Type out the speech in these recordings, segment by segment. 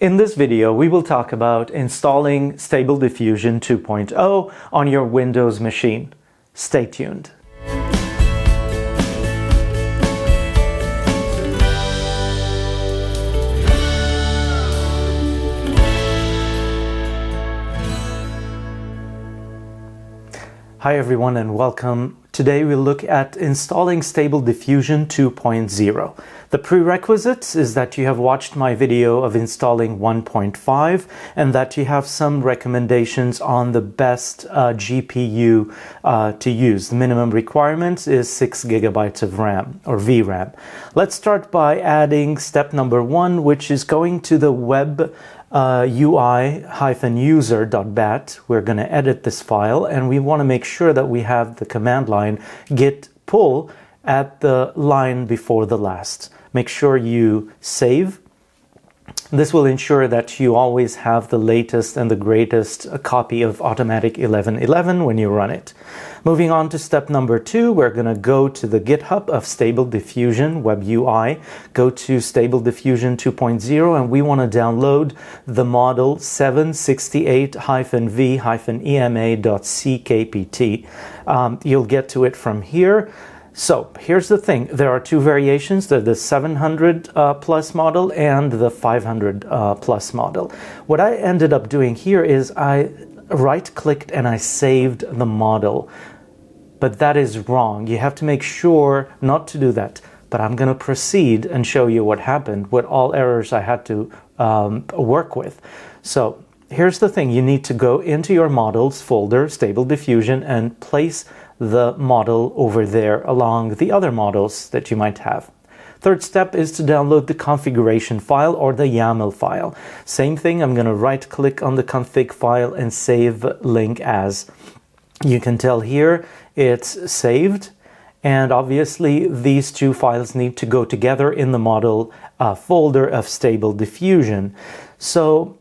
In this video, we will talk about installing Stable Diffusion 2.0 on your Windows machine. Stay tuned. Hi everyone and welcome. Today we'll look at installing Stable Diffusion 2.0. The prerequisites is that you have watched my video of installing 1.5 and that you have some recommendations on the best GPU to use. The minimum requirement is 6 gigabytes of RAM or VRAM. Let's start by adding step number 1, which is going to the webui-user.bat. We're going to edit this file and we want to make sure that we have the command line git pull at the line before the last. Make sure you save. This will ensure that you always have the latest and the greatest copy of Automatic 11.11 when you run it. Moving on to step number 2, we're going to go to the GitHub of Stable Diffusion WebUI, go to Stable Diffusion 2.0, and we want to download the model 768-v-ema.ckpt. You'll get to it from here. So here's the thing, there are two variations, the 700 plus model and the 500 plus model. What I ended up doing here is I right-clicked and I saved the model, but that is wrong. You have to make sure not to do that. But I'm going to proceed and show you what happened, what all errors I had to work with. So here's the thing, you need to go into your models folder, Stable Diffusion, and place the model over there along the other models that you might have. Third step is to download the configuration file or the YAML file. Same thing, I'm going to right click on the config file and save link as. You can tell here it's saved, and obviously these two files need to go together in the model folder of Stable Diffusion. So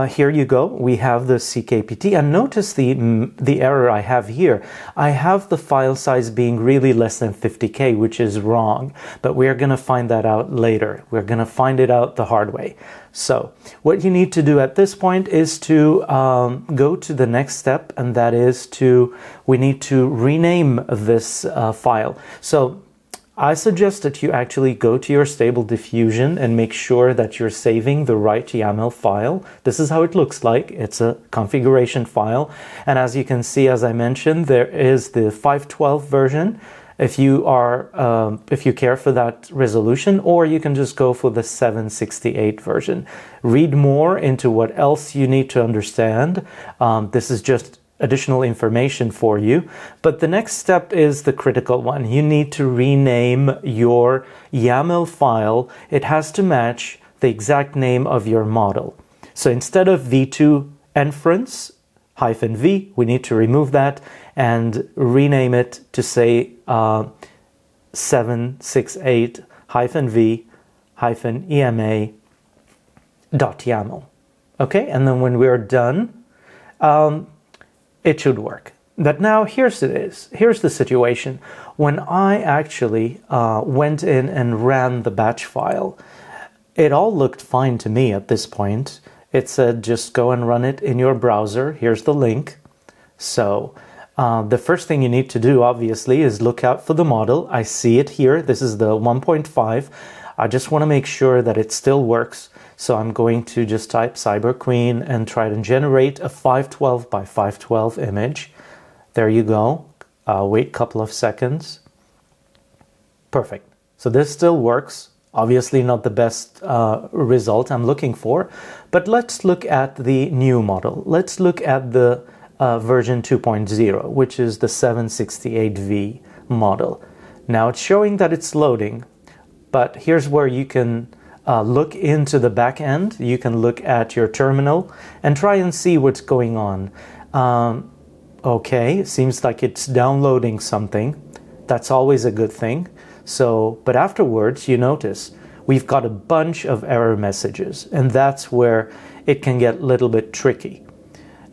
here you go, we have the CKPT, and notice the error I have here. I have the file size being really less than 50K, which is wrong, but we're going to find that out later. We're going to find it out the hard way. So what you need to do at this point is to go to the next step, and that is we need to rename this file. So I suggest that you actually go to your Stable Diffusion and make sure that you're saving the right YAML file. This is how it looks like. It's a configuration file. And as you can see, as I mentioned, there is the 512 version if you care for that resolution, or you can just go for the 768 version. Read more into what else you need to understand. This is just additional information for you, but the next step is the critical one. You need to rename your YAML file. It has to match the exact name of your model. So instead of v2 inference -v, we need to remove that and rename it to say 768-v-ema.yaml. Okay, and then when we're done, it should work. But now here's the situation. When I actually went in and ran the batch file, it all looked fine to me at this point. It said just go and run it in your browser. Here's the link. So the first thing you need to do obviously is look out for the model. I see it here. This is the 1.5. I just want to make sure that it still works. So I'm going to just type Cyber Queen and try to generate a 512 by 512 image. There you go. Wait a couple of seconds. Perfect. So this still works. Obviously not the best result I'm looking for, but let's look at the new model. Let's look at the version 2.0, which is the 768V model. Now it's showing that it's loading, but here's where you can look into the back end. You can look at your terminal and try and see what's going on. Okay, it seems like it's downloading something. That's always a good thing. So, but afterwards, you notice we've got a bunch of error messages, and that's where it can get a little bit tricky.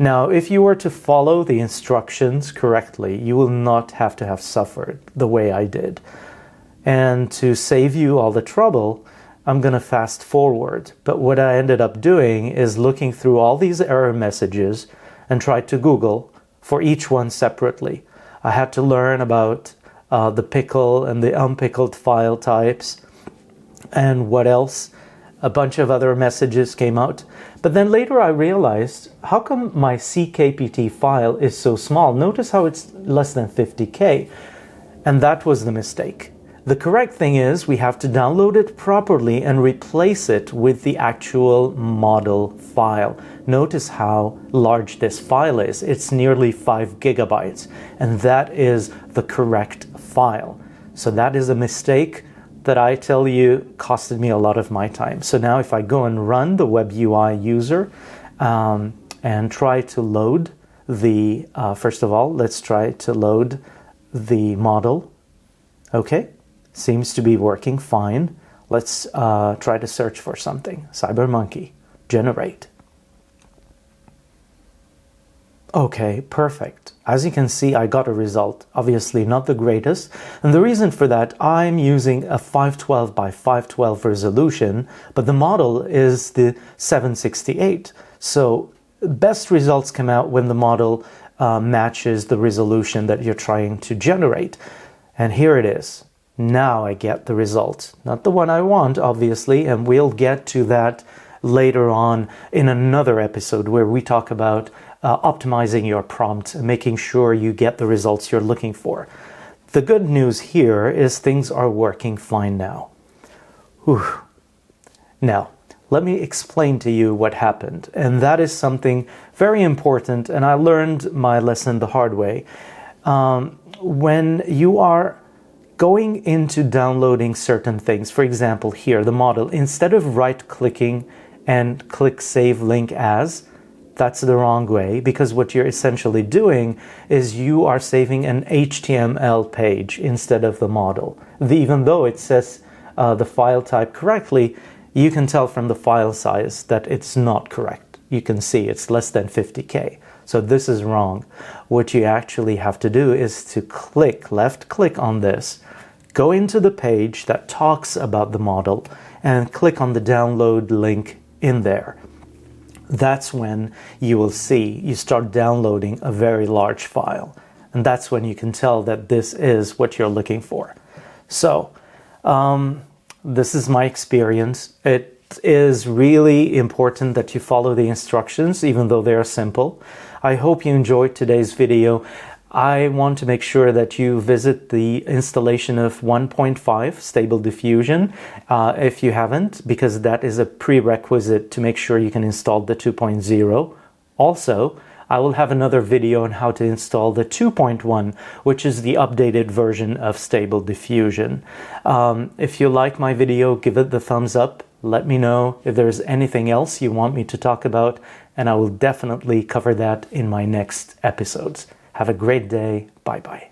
Now, if you were to follow the instructions correctly, you will not have to have suffered the way I did. And to save you all the trouble, I'm going to fast forward. But what I ended up doing is looking through all these error messages and tried to Google for each one separately. I had to learn about the pickle and the unpickled file types, and what else? A bunch of other messages came out. But then later I realized, how come my CKPT file is so small? Notice how it's less than 50K. And that was the mistake. The correct thing is we have to download it properly and replace it with the actual model file. Notice how large this file is. It's nearly 5 gigabytes, and that is the correct file. So that is a mistake that I tell you costed me a lot of my time. So now if I go and run the WebUI user and try to load the, first of all, let's try to load the model. Okay, seems to be working fine. Let's try to search for something. CyberMonkey, generate. Okay, perfect. As you can see, I got a result. Obviously not the greatest. And the reason for that, I'm using a 512 by 512 resolution, but the model is the 768. So best results come out when the model matches the resolution that you're trying to generate. And here it is. Now I get the result. Not the one I want, obviously, and we'll get to that later on in another episode where we talk about optimizing your prompt and making sure you get the results you're looking for. The good news here is things are working fine now. Whew. Now, let me explain to you what happened. And that is something very important, and I learned my lesson the hard way. When you are going into downloading certain things, for example here, the model, instead of right-clicking and click Save Link As, that's the wrong way, because what you're essentially doing is you are saving an HTML page instead of the model. Even though it says the file type correctly, you can tell from the file size that it's not correct. You can see it's less than 50K. So this is wrong. What you actually have to do is to click, left click on this, go into the page that talks about the model, and click on the download link in there. That's when you will see you start downloading a very large file. And that's when you can tell that this is what you're looking for. So this is my experience. It is really important that you follow the instructions, even though they are simple. I hope you enjoyed today's video. I want to make sure that you visit the installation of 1.5 Stable Diffusion if you haven't, because that is a prerequisite to make sure you can install the 2.0. Also, I will have another video on how to install the 2.1, which is the updated version of Stable Diffusion. If you like my video, give it the thumbs up. Let me know if there's anything else you want me to talk about, and I will definitely cover that in my next episodes. Have a great day. Bye-bye.